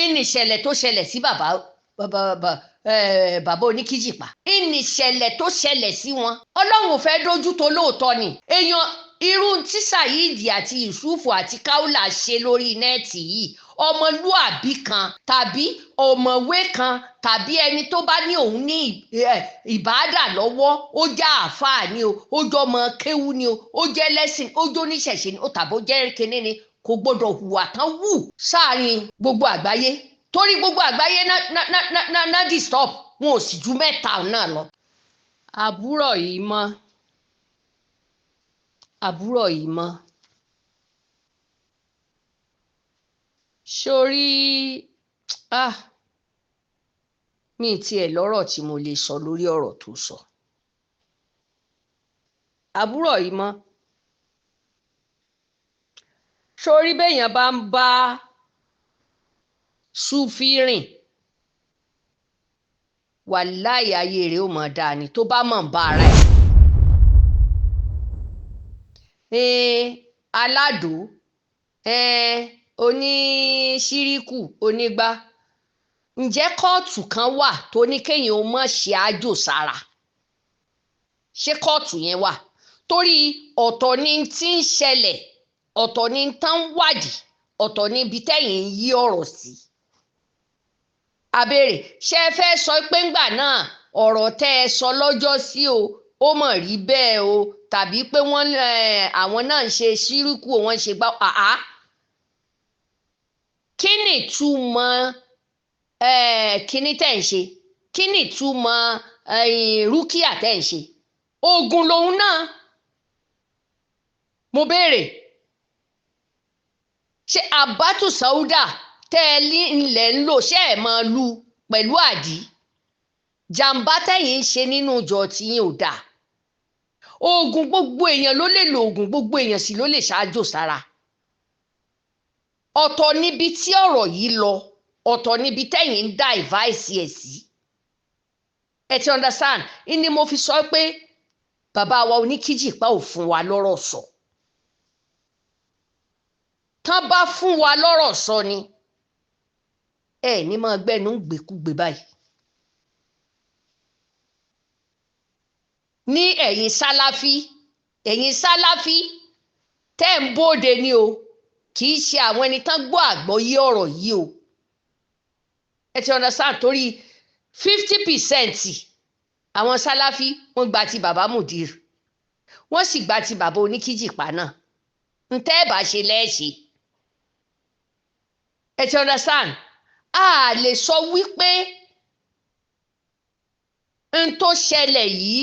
ìníṣẹ̀lẹ̀ tó ṣẹlẹ̀ sí bàbá Onikjipa ìníṣẹ̀lẹ̀ tó ṣẹlẹ̀ sí wọn Ọlọ́run ò fẹ́ dójú tó lóòótọ́ ni èèyàn irú tí Saheed àti Yusufu àti Kaula ṣe lórí nẹ́ẹ̀tì yìí ọmọlúàbí kan tàbí ọ̀mọ̀wé kan tàbí ẹni tó bá ní òun ní ìbádà lọ́wọ́ ó jẹ́ àáfàá ni o ó jẹ́ ọmọ kéwú ni o ó jẹ́ lẹ́sìn ó jẹ́ oníṣẹ̀ṣe ni ó tàbí ó jẹ́ kinní ni kò gbọdọ̀ hùwà tán wù sáàrin gbogbo àgbáyé torí gbogbo àgbáyé náà disturb wọn ò sì ju mẹ́ta náà lọ. àbúrò yìí mọ́ sórí mi tiẹ̀ lọ́rọ̀ tí mo lè sọ lórí ọ̀rọ̀ tó sọ àbúrò yìí mọ́ sórí béèyàn bá ń bá Súfì rìn wàláì ayé rẹ̀ ó mọ̀ dáa ni tó bá mọ̀ ń bá ara ẹ̀ aládùú oníṣíríkù onígbá ǹjẹ́ kóòtù kan wà tó ní kéèyàn ó mọ̀ ṣe àjò sára ṣé kóòtù yẹn wà torí ọ̀tọ̀ ni tí ń ṣẹlẹ̀ ọ̀tọ̀ ni tán wádìí ọ̀tọ̀ ni ibi tẹ́yìn ń yí ọ̀rọ̀ sí. àbèrè ṣé ẹ fẹ́ sọ pé ńgbà náà ọ̀rọ̀ tẹ́ ẹ sọ lọ́jọ́ sí o ó mọ̀ rí bẹ́ẹ̀ o tàbí pé wọ́n àwọn náà ń ṣe ṣírùkù wọ́n ṣe gbá kí ni ìtumọ̀ kíní tẹ̀ ń ṣe kí ni ìtumọ̀ rúkìá tẹ̀ ń ṣe oògùn lòun náà mo béèrè ṣé àbátù sáúdà tẹ́ẹ̀lì ńlẹ̀ ń lò ṣé ẹ̀ máa lu pẹ̀lú àdí jàǹbá tẹ̀yìn ń ṣe nínú ìjọ tí yín ò dáa oògùn gbogbo èèyàn ló lè lo oògùn gbogbo èèyàn sì ló lè ṣáájò sára ọ̀tọ̀ níbi tí ọ̀rọ̀ yìí lọ ọ̀tọ̀ níbi tẹ̀yìn ń dá ìváìsì ẹ̀ sí ẹ ti understand ni mo fi sọ pé bàbá wa Onikjipa ò fún wa lọ́rọ̀ sọ tán bá fún wa lọ́rọ̀ sọ ni ẹ ní máa gbẹ́nu gbèkúgbè báyìí ní ẹ̀yin sáláfí tẹ́ ń bóde ni o kì í ṣe àwọn ẹni tán gbọ́ àgbọ́yé ọ̀rọ̀ yìí o ẹ ti understand torí 50% àwọn sáláfí wọ́n gba ti bàbá Mudir wọ́n sì gba ti bàbá Onikjipa náà ntẹ́ ẹ̀ bá ṣe lẹ́ẹ̀ṣẹ̀ ẹ ti understand a lè sọ wípé n tó ṣẹlẹ̀ yìí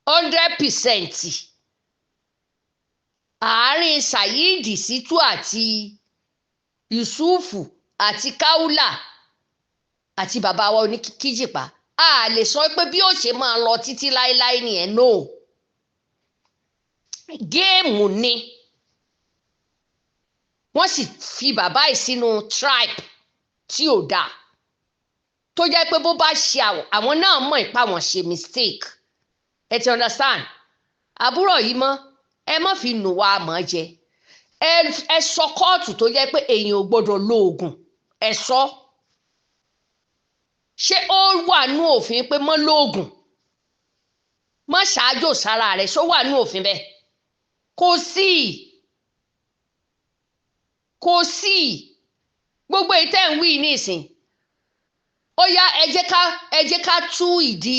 100% àárín Saheed Shittu àti Yusufu àti Kaula àti bàbá wa Onikjipa a lè sọ pé bí ó ṣe máa lọ títí láéláé nìyẹn no géèmù ni wọ́n sì fi bàbá yìí sínú tribe tí ò dáa tó jẹ́ pé bó bá ṣe àwọn náà mọ̀ ipá wọn ṣe mistake ẹ ti understand àbúrò yìí mọ́ ẹ má fi nù wá mọ́ jẹ ẹ sọ kóòtù tó jẹ́ pé èèyàn ò gbọ́dọ̀ lo oògùn ẹ sọ ṣé ó wà nú òfin pé mọ́ lóògùn mọ́ ṣáájò sára rẹ̀ ṣó wà nú òfin bẹ́ẹ̀ kò sí gbogbo ìtẹ́ ń wí nísìn ó yá ẹ jẹ́ ká tú ìdí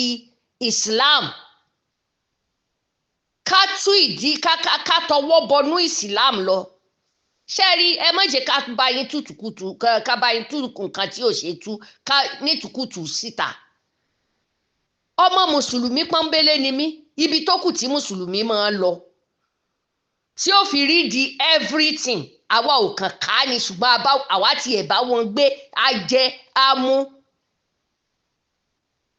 Islam ká tú ìdí ká tọwọ́ bọnú Islam lọ ṣé rí ẹ má jẹ́ ká bá yín tútùkùtù ká bá yín tú nǹkan tí ò ṣe tú ká nítùkùtù síta ọmọ mùsùlùmí pọ́nbélé ni mí ibi tó kù tí mùsùlùmí máa ń lọ tí ó fi rí di everything àwa ò kàn ká ni ṣùgbọ́n àwa tiẹ̀ bá wọn gbé ajẹ amú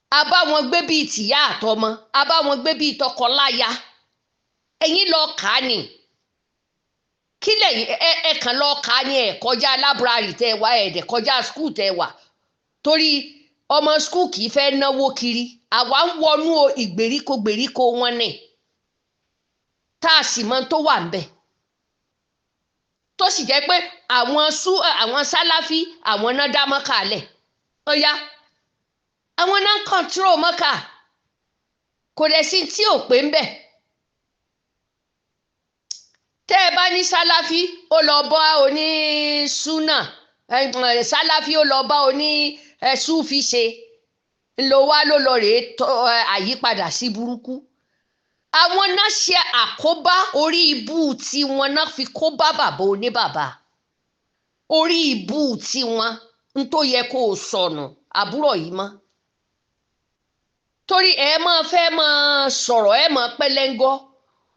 a bá wọn gbé bíi tìyá àtọmọ a bá wọn gbé bíi tọkọláya ẹ̀yin lọ kà á ni kí lẹ́yìn ẹ kàn lọ kà á ni ẹ kọjá lábúrárì tẹ́ wà ẹ dẹ̀ kọjá skul tẹ́ wà torí ọmọ skul kì í fẹ́ náwó kiri àwa ń wọnú ìgbèríko wọn ni tá a sì mọ tó wà ń bẹ̀ tó sì jẹ́ pé àwọn sálàfí àwọn náà dá Mọ́kà lẹ̀ ó yá àwọn náà ń control Mọ́kà kò dẹ̀ sí tí ò pé ń bẹ̀. tẹ́ ẹ bá ní sálàfí ó lọ bá oní súnà sálàfí ó lọ bá oní súfì ṣe ló wá ló lọ rèé àyípadà sí burúkú. àwọn náà ṣe àkóbá orí ibú tiwọn náà fi kó bá bàbá oníbàbá orí ibú tiwọn n tó yẹ kó o sọnù àbúrò yìí mọ́. torí ẹ máa fẹ́ máa sọ̀rọ̀ ẹ máa pẹ́lẹ́ngọ́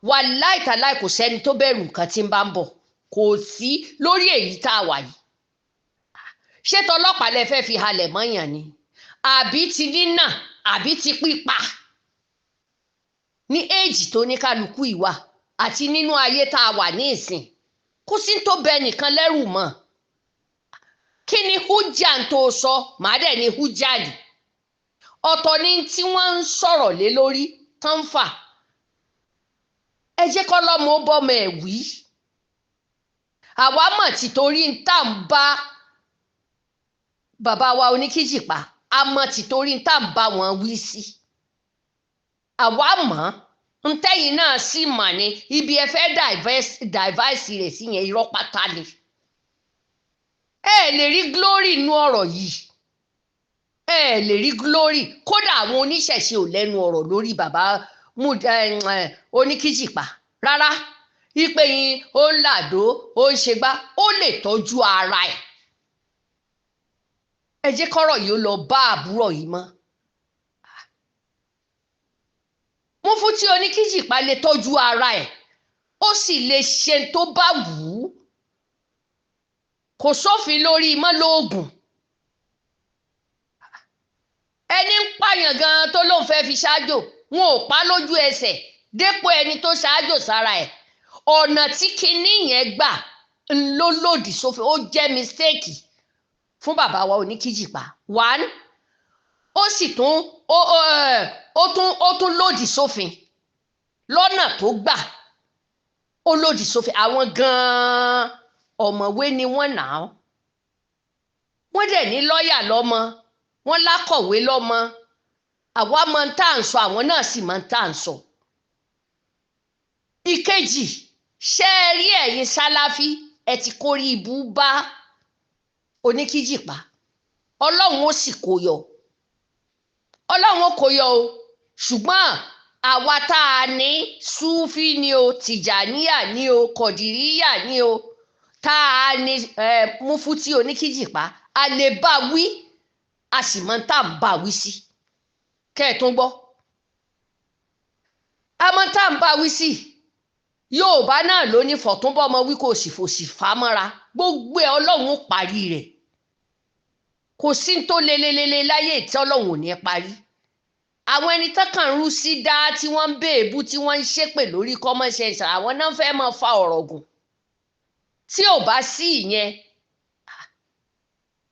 wàláì tàláì kò sẹ́ni tó bẹ̀rù nǹkan tí ń bá ń bọ̀ kò sí lórí èyí tá a wà yìí. ṣé tọlọ́pàá lẹ fẹ́ fi halẹ̀ mọ́yàn ni àbí ti nínà àbí ti pípa ní éèjì tó ní kálukú ìwà àti nínú ayé tá a wà ní ìsìn kò sí tó bẹ nìkan lẹ́rù mọ́. kí ni hújà tó sọ màá dẹ̀ ní hújà ni ọ̀tọ̀ ni tí wọ́n ń sọ̀rọ̀ lé lórí tán ń fà. ẹ jẹ́ kọ́ lọ́mọ ó bọ́mọ ẹ̀ wí. àwa mọ̀ títorí ń tà ń bá bàbá wa Onikjipa a mọ̀ títorí ń tà ń bá wọn wí sí. àwa mọ̀ ń tẹ́yìn náà sì mọ̀ ní ibi ẹ fẹ́ dàìváìsì rẹ̀ sí yẹn irọ́ pátá ni. ẹ lè rí glory nú ọ̀rọ̀ yìí ẹ lè rí glory kódà àwọn oníṣẹ̀ṣe ò lẹ́nu ọ̀rọ̀ lórí bàbá Onikjipa rárá ipe yín ó ń làdó ó ń ṣègbà ó lè tọ́jú ara ẹ̀. ẹ jẹ́ kọ́rọ̀ yìí ó lọ bá àbúrò yìí mọ́. Mufti Onikjipa lè tọ́jú ara ẹ̀ ó sì lè ṣe tó bá wù ú kò sófin lórí mọ́ lóògùn. ẹni ń pààyàn gan tó lóun fẹ́ fi ṣáájò wọn ò pa lójú ẹsẹ̀ dépò ẹni tó ṣáájò sára ẹ̀. ọ̀nà tí kinní yẹn gbà ló lòdì sófin ó jẹ́ mistake fún bàbá wa Onikjipa one ó sì tún ó tún lòdì sófin lọ́nà tó gbà ó lòdì sófin. àwọn gan-an ọ̀mọ̀wé ni wọ́n nà án wọ́n dẹ̀ ní lọ́ọ̀yà lọ́mọ wọ́n lákọ̀wé lọ́mọ àwa máa ń tà ń sọ àwọn náà sì máa ń tà ń sọ. ìkejì ṣé ẹ rí ẹ̀yin sálàfí ẹ ti kórí ibú bá Onikjipa ọlọ́run ó sì kó yọ ọlọ́run ó kó yọ o ṣùgbọ́n àwa tá a ní súfì ni o tìjàníyà ni o kọ̀dìríyà ni o tá a ní Mufti Onikjipa a lè bá wí a sì máa ń tà ń bá wí sí kẹ́ẹ̀tún gbọ́ a máa ń tà ń bá wí sí. Yorùbá náà ló ní fọ̀túnbọ̀mọ wí kò sì fòsì fà á mọ́ra gbogbo ẹ̀ ọlọ́run ó parí rẹ̀ kò sí tó lelelele láyé tí ọlọ́run ò ní parí. àwọn ẹni tọ́kàn ń rú sí dá tí wọ́n ń béèbú tí wọ́n ń ṣépè lórí common sense àwọn náà fẹ́ máa fa ọ̀rọ̀ gùn tí ò bá sí ìyẹn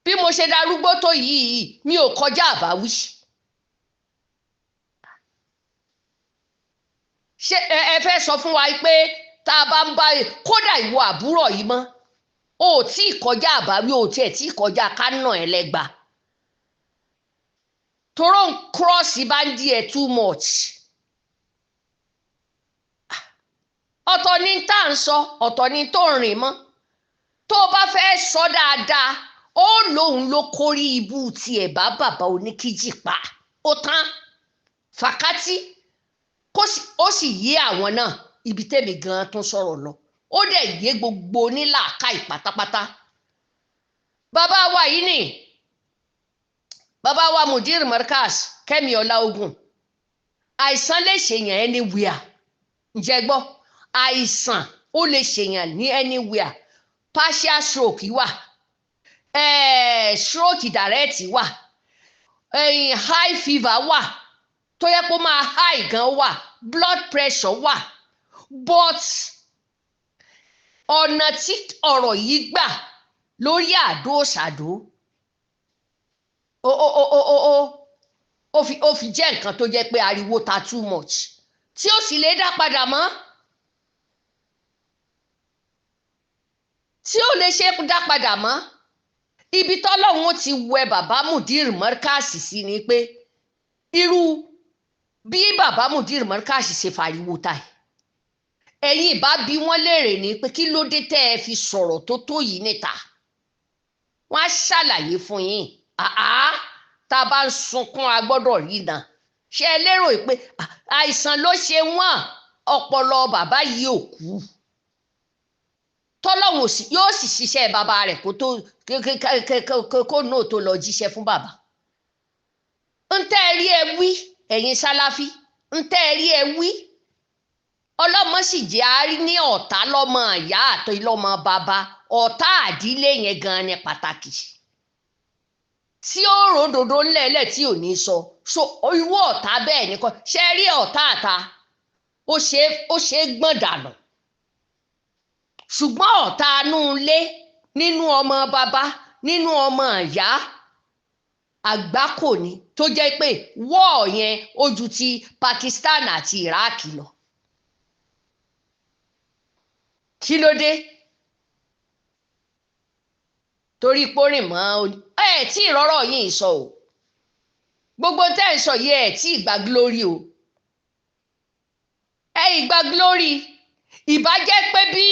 bí mo ṣe darúgbó tó yìí mi ò kọjá àbáwí. ṣé ẹ fẹ́ sọ fún wa pé tá a bá ń bá kódà ìwọ àbúrò yìí mọ́ o ò tí ì kọjá àbáwí o ò tiẹ̀ tí ì kọjá kánà ẹlẹ́gbà toró ń kírọ́ọ̀sì bá ń di ẹ̀ too much. ọ̀tọ̀ ni tá à ń sọ ọ̀tọ̀ ni tó ń rìn mọ́ tó o bá fẹ́ sọ dáadáa ó lóun ló kórí ibú tiẹ̀ bá bàbá Onikjipa ó tán fàkátì ó sì yé àwọn náà ibi tẹ́mi gan tún sọ̀rọ̀ lọ ó dẹ̀ yé gbogbo onílàákàyè pátápátá. bàbá wa yìí ni bàbá wa Mudir Murkaz Kẹ́mi Ọláògùn àìsàn lè ṣèyàn anywhere ǹjẹ́ gbọ́ àìsàn ó lè ṣèyàn ní anywhere partial stroke wà stroke direct wà high fever wà tó yẹ kó máa high gan wà blood pressure wà but ọ̀nà tí ọ̀rọ̀ yìí gbà lórí àdó ṣàdó ó fi jẹ́ nǹkan tó jẹ́ pé ariwo ta too much tí ó sì lè dá padà mọ́ tí ó lè ṣe dá padà mọ́. Ibi tọ́lọ́run ti wẹ bàbá Mudir Murkaz sí ni pé irú bí bàbá Mudir Murkaz ṣe fariwo ta ẹ̀yin ìbá bí wọ́n léèrè ní pé kí ló dé tẹ́ ẹ fi sọ̀rọ̀ tó yìí níta. Wọ́n á ṣàlàyé fún yín. Tá a bá ń sunkún a gbọ́dọ̀ rí náà. Ṣé ẹ lérò pé àìsàn ló ṣe wọ́n ọpọlọ bàbá yìí ò kú? Tọ́lọ́run yóò sì ṣiṣẹ́ bàbá rẹ̀ kó náà tó lọ jíṣẹ́ fún bàbá. ń tẹ́ ẹ rí ẹ wí ẹ̀yin sáláfí, ń tẹ́ ẹ rí ẹ wí. Ọlọ́mọ sì jẹ́ àárí ní ọ̀tá lọ́mọ ìyá àti lọ́mọ bàbá. Ọ̀tá àdílé yẹn gan ni pàtàkì. Tí ó ròdòdó ńlẹ̀ẹ́lẹ̀ tí ò ní sọ irú ọ̀tá bẹ́ẹ̀ nìkan. Ṣé rí ọ̀tá àta ó ṣe é gbọ̀n dànù. Ṣùgbọ́n ọ̀tá inú ilé nínú ọmọ bàbá nínú ọmọ ìyá àgbákò ni tó jẹ́ pé wọ́ọ̀ yẹn ó ju ti Pakistan àti Iraq lọ. Kí ló dé? Torí pórìn mọ́ tí ìrọ́rọ̀ yìí sọ o. Gbogbo tẹ́ ẹ̀ sọ yìí tí ìgbà glory o. Ìgbà glory ìbá jẹ́ pé bí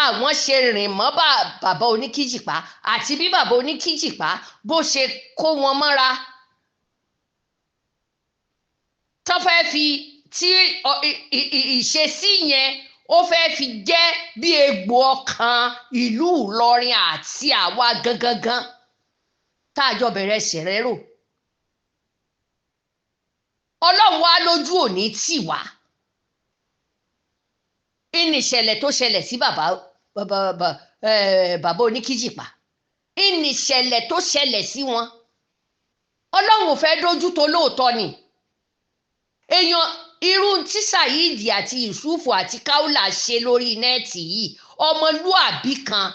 àwọn ṣe rìn mọ́ bàbá Onikjipa àti bí bàbá Onikjipa bó ṣe kó wọn mọ́ra tó fẹ́ fi tí ìṣesí yẹn ó fẹ́ fi jẹ́ bí egbò ọkàn ìlú Ìlọrin àti àwa gangan tá a jọ bẹ̀rẹ̀ ṣẹ̀rẹ́rò. Ọlọ́run wá lójú òní tì wá. Ìṣẹ̀lẹ̀ tó ṣẹlẹ̀ sí bàbá Onikjipa, ìṣẹ̀lẹ̀ tó ṣẹlẹ̀ sí wọn. Ọlọ́run ò fẹ́ dójú tó lóòótọ́ ni. Èèyàn irú tí Saheed àti Yusufu àti Kaula ṣe lórí nẹ́ẹ̀tì yìí, ọmọlúàbí kan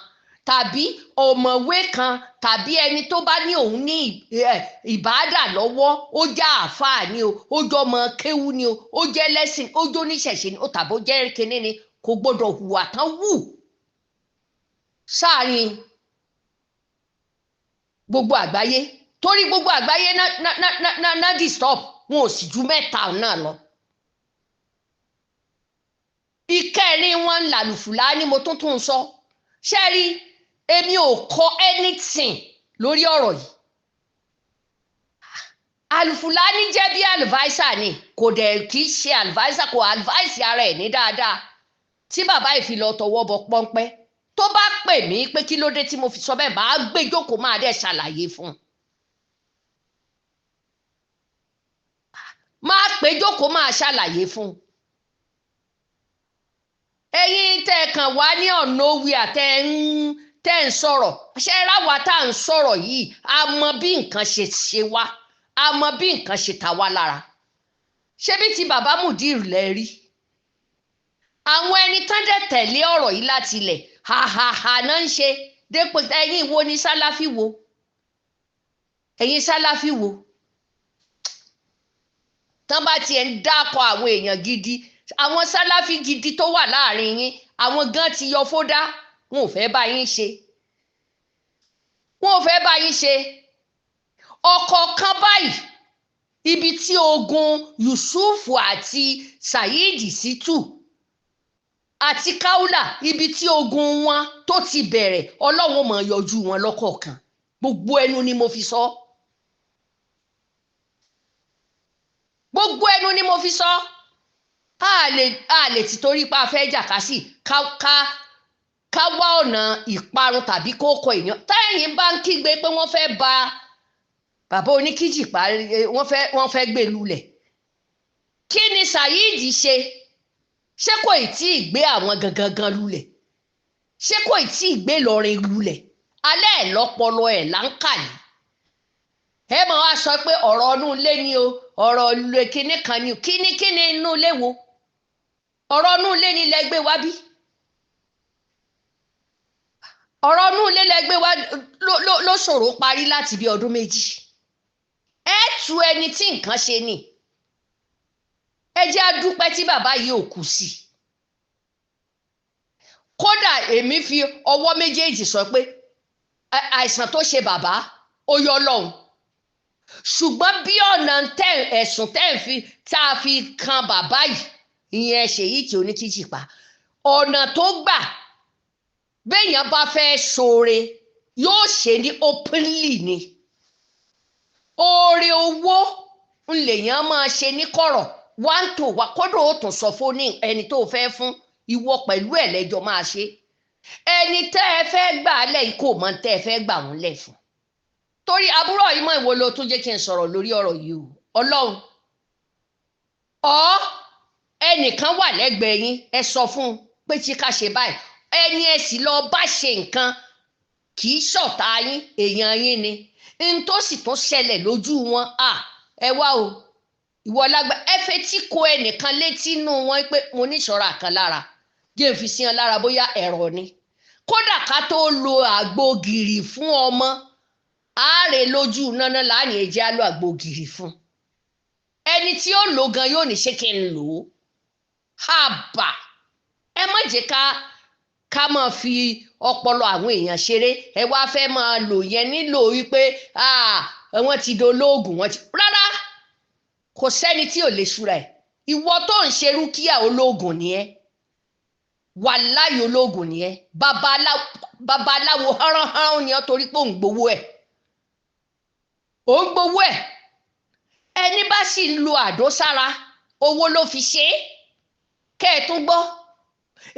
tàbí ọ̀mọ̀wé kan tàbí ẹni tó bá ní òun ní ìbádà lọ́wọ́, ó jẹ́ àáfàá ni o, ó jẹ́ ọmọ kéwú ni o, ó jẹ́ lẹ́sìn, ó jẹ́ oníṣẹ̀ṣe ni o tàbí ó jẹ́ kinní ni, kò gbọdọ̀ hùwà tán wù sáàrin gbogbo àgbáyé. Torí gbogbo àgbáyé náà disturb wọn ò sì ju mẹ́ta náà lọ. Ìkẹrin wọn làlùfùlà ni mo tún sọ. Ṣé rí èmi ò kọ anything lórí ọ̀rọ̀ yìí. Àlùfùlání jẹ́ bí advisor ni, kò dẹ̀ kì í ṣe advisor, kò advice ara ẹ̀ ní dáadáa. Tí bàbá yìí fi lọ tọwọ́ bọ pọ́npẹ́, tó bá pè mí pé kí ló dé tí mo fi sọ bẹ́ẹ̀, máa gbé jókòó máa dẹ̀ ṣàlàyé fún un. Máa pè jókòó máa ṣàlàyé fún un. Ẹ̀yin tẹ́ ẹ kàn wá ní ọ̀nà òwe tẹ́ ń sọ̀rọ̀. Ṣé ráwa tá à ń sọ̀rọ̀ yìí a mọ bí nǹkan ṣe wá, a mọ bí nǹkan ṣe ta wá lára. Ṣé bí ti bàbá Mudir lẹ rí? Àwọn ẹni tán dẹ̀ tẹ̀lé ọ̀rọ̀ yìí láti ilẹ̀ hàhàhà náà ń ṣe dépò. Ẹ̀yin wo ni sáláfí wo? Ẹ̀yin sáláfí wo? Tán bá tiẹ̀ ń dákọ̀ àwọn èèyàn gidi, àwọn sáláfí gidi tó wà láàrin yín, àwọn gan ti yọ fódá, wọn ò fẹ́ bá yín ṣe. Wọn ò fẹ́ bá yín ṣe. Ọ̀kọ̀ọ̀kan báyìí ibi tí ogun Yusufu àti Saheed Shittu àti Kaula, ibi tí ogun wọn tó ti bẹ̀rẹ̀, Ọlọ́run máa yọjú wọn lọ́kọ̀ọ̀kan. Gbogbo ẹnu ni mo fi sọ. Gbogbo ẹnu ni mo fi sọ. A lè ti torí pa fẹ́ jà ká sí ká wá ọ̀nà ìparun tàbí kókó èèyàn. Táyìn bá ń kígbe pé wọ́n fẹ́ ba bàbá Onikjipa, wọ́n fẹ́ gbé lulẹ̀. Kí ni Saheed ṣe? Ṣé kò tí ì gbé àwọn gangan lulẹ̀? Ṣé kò tí ì gbé Ìlọrin lulẹ̀? Alẹ́ ẹ̀ lọ́pọlọ ẹ̀ là ń kà yìí. Ẹ máa wá sọ pé ọ̀rọ̀ inú ilé ni o, ọ̀rọ̀ ilé kinní kan ni o. Kíní inú ilé wo? Ọ̀rọ̀ inú ilé ni lẹ gbé wá bí? Ọ̀rọ̀ inú ilé lẹ gbé wá ló ṣòro parí láti bí ọdún méjì. Ẹ tú ẹni tí nǹkan ṣe ni. Ẹ jẹ́ á dúpẹ́ tí bàbá yìí ò kú sí. kódà èmi fi ọwọ́ méjèèjì sọ pé àìsàn tó ṣe bàbá ó yọ Ọlọ́run, ṣùgbọ́n bí ọ̀nà ẹ̀sùn tá a fi kan bàbá yìí, ìyẹn Sheikh Onikjipa, ọ̀nà tó gbà béèyàn bá fẹ́ ṣoore yóò ṣe ní openly ni. Oore owó ńlèyàn máa ṣe ní kọ̀rọ̀ one to one, kódà ó tún sọ fún ẹni tó fẹ́ fún, ìwọ pẹ̀lú ẹ̀ lẹ́jọ́ máa ṣe. Ẹni tẹ́ ẹ fẹ́ gbà á lẹ̀ kò mọ̀ tẹ́ ẹ fẹ́ gbà wọ́n lẹ̀ fún. Torí àbúrò yìí mọ̀ ìwọ ló tún jẹ́ kí n sọ̀rọ̀ lórí ọ̀rọ̀ yìí o. Ọlọ́run ẹnìkan wà lẹ́gbẹ̀ẹ́ yín, ẹ sọ fún un pé tí ká ṣe báyìí, ẹni ẹ sì lọ bá ṣe nǹkan kì í ṣọ̀tá yín, èèyàn yín ni. N tó sì tún ṣẹlẹ̀ lójú wọn, ẹ wá o, ìwọ lágbà ẹ fẹ́ tí kò ẹnìkan létí inú wọn pé mo ní ìṣọ́ra kan lára, jẹ́ n fi sí wọn lára bóyá ẹ̀rọ ni. Kódà ká tó lo àgbo gìrì fún ọmọ, àárẹ̀ lójú náná láàyè ẹjẹ́ á lo àgbo gìrì fún. Ẹni tí ó lò gan yóò ní ṣé kí n lò ó. Hàbà ẹ má jẹ́ ká máa fi ọpọlọ àwọn èèyàn ṣeré, ẹ wá fẹ́ máa lò yẹn nílò wípé wọ́n ti dolóògùn, wọ́n ti rárá, kò sẹ́ni tí ò lè ṣúra ẹ̀. Ìwọ tó ń ṣe rúkìá olóògùn ni ẹ́, wàláhì olóògùn ni ẹ́, babaláwo hánránhánrán ni ọ́, torí pé ò ń gbowó ẹ̀, ẹni bá sì lo àdó sára owó ló fi ṣe é. Kẹ́ ẹ tún gbọ́,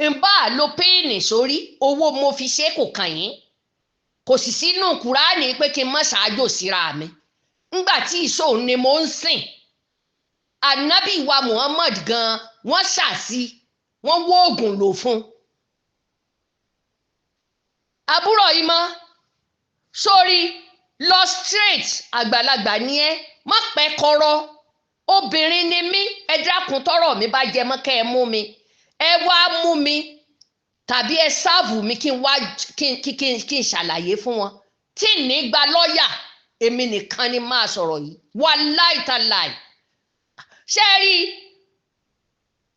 ń bá lo péènì sórí owó mo fi ṣe é, kò kàn yín. Kò sì sínú Kùránì pé kí n má ṣáájò síra mi ńgbà tí ìṣòun ni mo ń sìn. Ànábì wa Muhammad gan wọ́n ṣàṣì, wọ́n wó oògùn lò fún. Àbúrò yìí mọ́ sórí lọ straight, àgbàlagbà ni ẹ́, má pẹ́ kọ́rọ́. Obìnrin ni mí, ẹ dákun tọ́rọ̀ mi bá jẹ mọ́ kẹ́ ẹ mú mi, ẹ wá mú mi tàbí ẹ sáàbù mi kí n ṣàlàyé fún wọn. Tí ní gba lọ́ọ̀yà, èmi nìkan ni máa sọ̀rọ̀ yìí, wàláì tàláì. Ṣé rí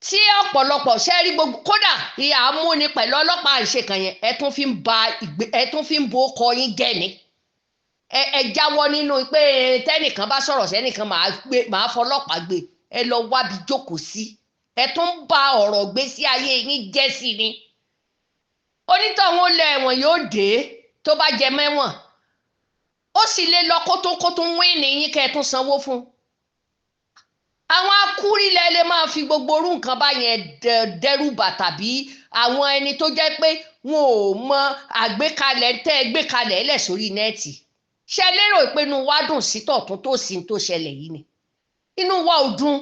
tí ọ̀pọ̀lọpọ̀ ṣe rí gbogbo, kódà ìyá amúni pẹ̀lú ọlọ́pàá àṣekàn yẹn, ẹ tún fi ń bo ọkọ yín jẹ́ ni. Ẹ jáwọ́ nínú pé tẹ́nìkan bá sọ̀rọ̀ sẹ́nìkan máa fọlọ́pàá gbé, ẹ lọ wábi jókòó sí. Ẹ tún ba ọ̀rọ̀ gbé sí ayé yín jẹ́ sí ni. Onítọ̀hún lẹ ẹ̀wọ̀n yóò dé tó bá jẹ mẹ́wọ̀n, ó sì lè lọ kótó wíìnì yín kẹ́ ẹ tún sanwó fún. Àwọn akúrílẹ̀ lè máa fi gbogbo orú nǹkan báyẹn dẹ́rùbà, tàbí àwọn ẹni tó jẹ́ pé wọn ò mọ àgbékalẹ̀ tẹ́ ẹ gbé kalẹ̀ ẹlẹ̀ sórí nẹ́ẹ̀tì. Ṣé lérò pé inú wa dùn sí tọ̀tún tó sì ń tó ṣẹlẹ̀ yìí ni? Inú wa ò dùn.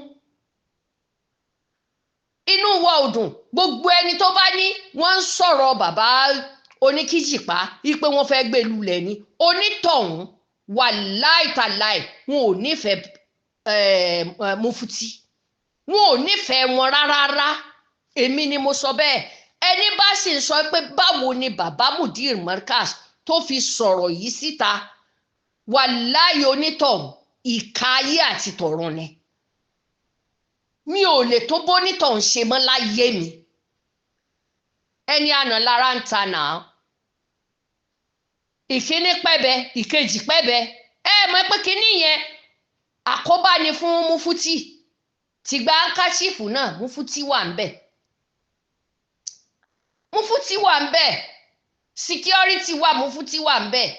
Gbogbo ẹni tó bá ní wọ́n ń sọ̀rọ̀ bàbá Onikjipa wípé wọ́n fẹ́ gbé lulẹ̀ ni, onítọ̀hún wàláì tàláì wọn ò nífẹ̀ẹ́ mufuti, wọn ò nífẹ̀ẹ́ wọn rárá. Èmi ni mo sọ bẹ́ẹ̀. Ẹni bá sì ń sọ pé báwo ni bàbá Mudir Murkaz tó fi sọ̀rọ̀ yìí síta, wàláhì onítọ̀hún ìka ayé àti tọ̀run ni. Mi ò lè tó bónítọ̀hún ṣe mọ́ láyé mi. Ẹni àná lára ń ta náà. Ìkíní pẹ́bẹ, ìkejì pẹ́bẹ. Ẹ mọ̀ pé kíní yẹn àkóbá ni fún mufuti. Tìgbà káṣífù náà mufuti wà ń bẹ̀. Security wà, mufuti wà ń bẹ̀.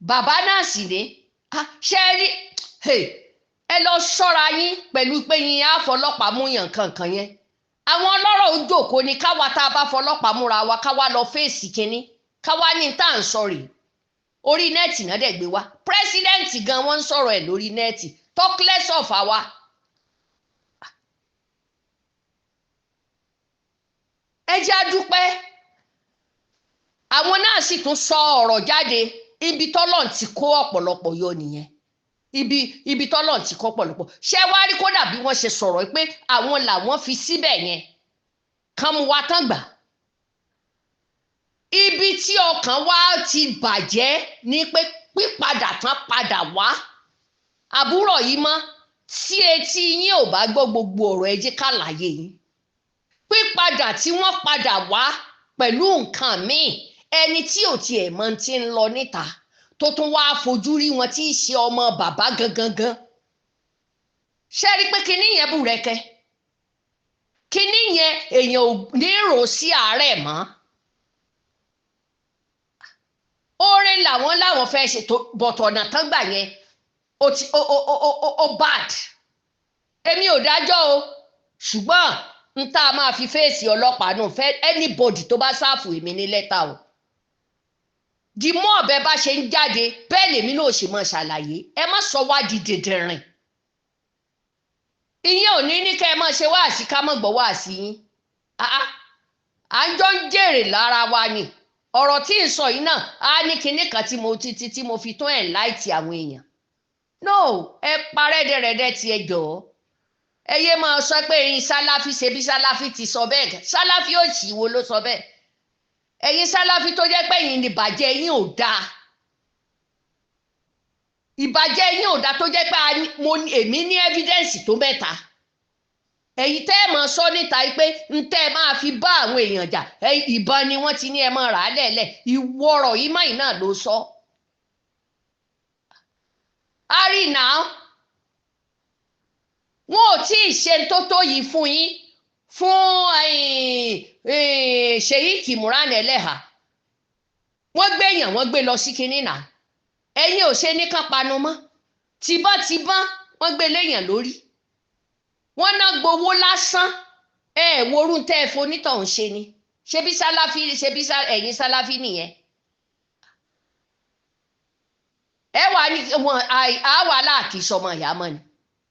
Bàbá náà sì ní ṣe rí ẹ lọ ṣọ́ra yín pẹ̀lú pé yín á fọlọ́pàá mú yàn kankan yẹn. Àwọn ọlọ́rọ̀ ó jókòó ni káwa tá a bá fọlọ́pàá múra wa káwa lọ fèsì kínní, káwa ní tá à ń sọ̀rọ̀ orí nẹ́ẹ̀tì náà dẹ̀ gbé wa. Pírẹ́sídẹ́ǹtì gan wọ́n ń sọ̀rọ̀ ẹ̀ lórí nẹ́ẹ̀tì, talk less of àwa. Ẹ jẹ́ á dúpẹ́. Àwọn náà sì tún sọ ọ̀rọ̀ jáde. Ibi tọ́lọ̀ ti kó ọ̀pọ̀lọpọ̀ yọ nìyẹn. Ibi tọ́lọ̀ ti kó ọ̀pọ̀lọpọ̀. Ṣé wá rí kódà bí wọ́n ṣe sọ̀rọ̀ pé àwọn làwọn fi síbẹ̀ yẹn kán mú wa tán gbà. Ibi tí ọkàn wa ti bàjẹ́ ni pé pípadà tán padà wá. Àbúrò yìí mọ́ tí etí yín ò bá gbọ́ gbogbo ọ̀rọ̀ ẹ jẹ́ ká láyé yín. Pípadà tí wọ́n padà wá pẹ̀lú nǹkan míì ẹni tí ò tiẹ̀ mọ̀ ti ń lọ níta tó tún wá fojú rí wọn tí í ṣe ọmọ bàbá gangan ṣe rí pé kinní yẹn bùrẹ́kẹ́ kinní yẹn èèyàn ò ní rò sí àárẹ̀ mọ́ oore làwọn fẹ́ ṣe bọ̀tọ̀ ọ̀nà tán gbà yẹn ó bad èmi ò dájọ́ o ṣùgbọ́n n tá a máa fi fèsì ọlọ́pàá náà fẹ́ anybody tó bá sáàfù èmi ní lẹ́tà o di mọ́ ọ̀bẹ bá ṣe ń jáde bẹ́ẹ̀ lèmi náà ṣe máa ṣàlàyé ẹ má sọ wá di dèdèrìn ìyẹn ò ní ní kẹ́ ẹ máa ṣe wáàsí ká mọ̀ gbọ́ wáàsí yín à ń jọ ń jèrè lára wa ni ọ̀rọ̀ tí ń sọ yìí náà á ní kinní kan tí mo fi tún ẹ̀ láìtì àwọn èèyàn no ẹ parẹ́ dẹ̀rẹ̀dẹ̀ tí ẹ jọ̀ọ́ ẹ yé máa sọ pé ẹ̀yin sáláfì ṣe bí sáláfì ti sọ bẹ́ẹ̀ sáláfì òṣì wo ló sọ bẹ́ẹ̀ ẹ̀yin sáláfì tó jẹ́ pé ẹ̀yin ìbàjẹ́ yín ò dáa ìbàjẹ́ yín ò dáa tó jẹ́ pé èmi ní evidence tó mẹ́ta ẹ̀yin tẹ́ ẹ máa sọ níta pé ń tẹ́ ẹ máa fi bá àwọn èèyàn jà ìbọn ni wọ́n ti ní ẹ máa rà á lẹ̀lẹ̀ ìwọ̀rọ̀ yìí máyì náà ló sọ. a rí náà wọn ò tí ì ṣe tó yìí fún yín fún Sheikh Imran Eleha wọ́n gbé èèyàn wọ́n gbé lọ sí kinní náà ẹ̀yin ò ṣe ní kán panu mọ́ tibọ́n wọ́n gbé léèyàn lórí wọ́n ná gbowó lásán worún tẹ́ ẹ fonítọ̀hún ṣe ni ṣebí sáláfí ẹ̀yin sáláfí nìyẹn ẹ wà ní àwa láàkì sọmọ ìyá mọ́ ni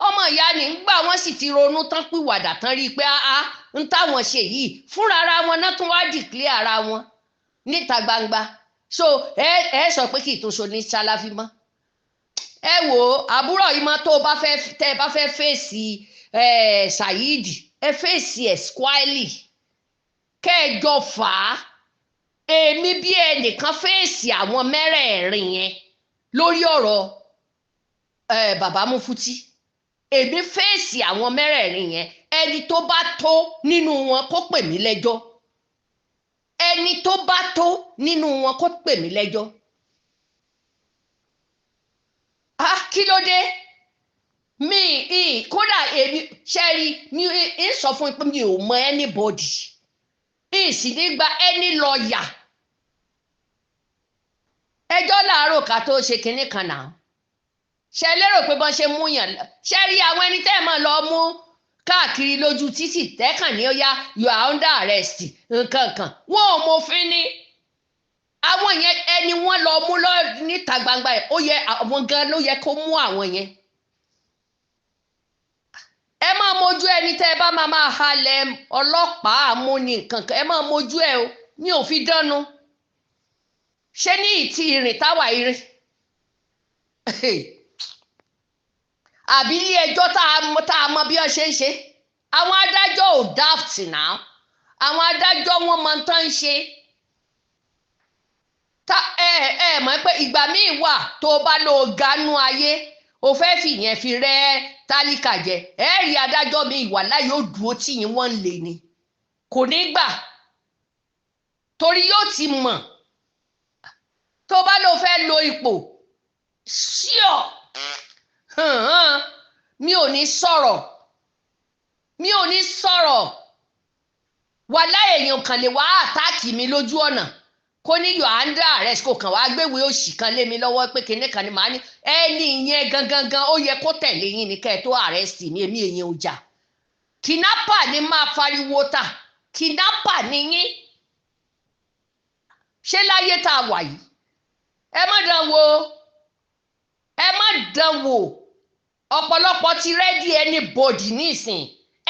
ọmọ ìyá ni ńgbà wọ́n sì ti ronú tán pìwàdà tán rí i pé ń táwọn ṣe yìí fúnra ara wọn náà tún wá dìklẹ́ ara wọn níta gbangba so ẹ sọ pé kì í tún so ní sáláfí mọ́ ẹ wò ó àbúrò yìí mọ́ tó tẹ́ ẹ bá fẹ́ fèsì Saheed ẹ fèsì ẹ squally kẹjọ fà á èmi bí ẹnìkan fèsì àwọn mẹ́rẹ̀ẹ̀rin yẹn lórí ọ̀rọ̀ bàbá Mufti èmi fèsì àwọn mẹ́rẹ̀ẹ̀rin yẹn ẹni tó bá tó nínú wọn kó pè mí lẹ́jọ́ ẹni tó bá tó nínú wọn kó pè mí lẹ́jọ́ kí ló dé kódà èmi ṣẹ́rí mi ń sọ fún pé mi ò mọ anybody mi sì ní gba any lawyer ẹjọ́ làárọ̀ ká tó ṣe kinní kan náà ṣe lérò pé bọ́n ṣe mú yàn ṣẹ́rí àwọn ẹni tẹ́ ẹ̀ máa lọ mú káàkiri lójú títì tẹ́kàn ní ó yá you are under arrest nǹkan kan wọn ò mọ̀fin ní àwọn yẹn ẹni wọ́n lọ mú lọ níta gbangba ẹ̀ ó yẹ àwọn gan ló yẹ kó mú àwọn yẹn ẹ máa mójú ẹni tẹ́ ẹ bá máa halẹ̀ ọlọ́pàá àmúni nǹkan kan ẹ máa mójú ẹ o ní òfin dánu ṣé ní ìtì ìrìn táwa ìrìn àbí ilé ẹjọ́ tá a mọ bí wọ́n ṣe ń ṣe àwọn adájọ́ ò daft náà àwọn adájọ́ wọn máa ń tán ṣe mọ̀ pé ìgbà míì wà tó bá lọ gánú ayé o fẹ́ fìyẹn fi rẹ́ tálíkà jẹ rí adájọ́ mi ìwà láyé ó dúró tí yín wọ́n ń lè ní kò ní gbà torí yóò ti mọ̀ tó bá lọ fẹ́ lo ipò ṣíọ mi ò ní sọ̀rọ̀ wà láyé èèyàn kan lè wá àtáàkì mi lójú ọ̀nà kó ní yóò under arrest kò kàn wá gbéwèé òṣì kan lé mi lọ́wọ́ pé kinní kan ni màá ní ẹni yẹn gangan ó yẹ kó tẹ̀lé yín ní kẹ́ ẹ tó arrest mi èmi èèyàn ò jà kidnapper ni máa fariwo ta kidnapper ni yín ṣé láyé tá a wà yìí ẹ má dán wò ọ̀pọ̀lọpọ̀ ti ready anybody nísìn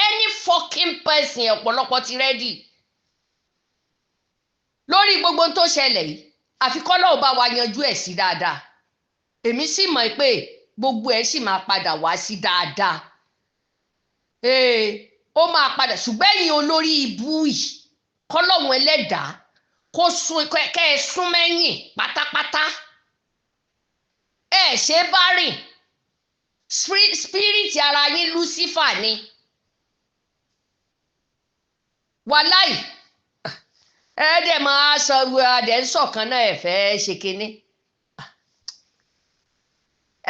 any fucking person ọ̀pọ̀lọpọ̀ ti ready lórí gbogbo tó ṣẹlẹ̀ yìí àfi kọ́lọ́ ò bá wa yanjú ẹ̀ sí dáadáa èmi sì mọ̀ pé gbogbo ẹ̀ sì máa padà wá sí dáadáa ó máa padà ṣùgbọ́n ẹ̀yin olórí ibú yìí kọ́lọ́hún ẹlẹ́dàá kó sún kẹ́ ẹ sún mẹ́yìn pátápátá ṣe bá rìn spirit ara yín Lucifer ni wàláì ẹ dẹ̀ máa sọ̀rọ̀ adẹ̀ ń sọ̀kan náà ẹ fẹ́ ṣe kinní.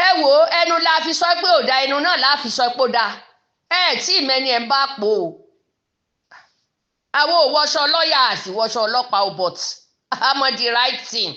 ẹ wò ó ẹnu la fi sọ pé ò da ẹnu náà la fi sọ pé ó da ẹ tí ìmẹ́ni ẹ̀ ń bá pò ó. àwọn òwòṣọ lọ́ọ̀yà àti ìwọṣọ ọlọ́pàá ò bọ̀t àmọ́ the right thing.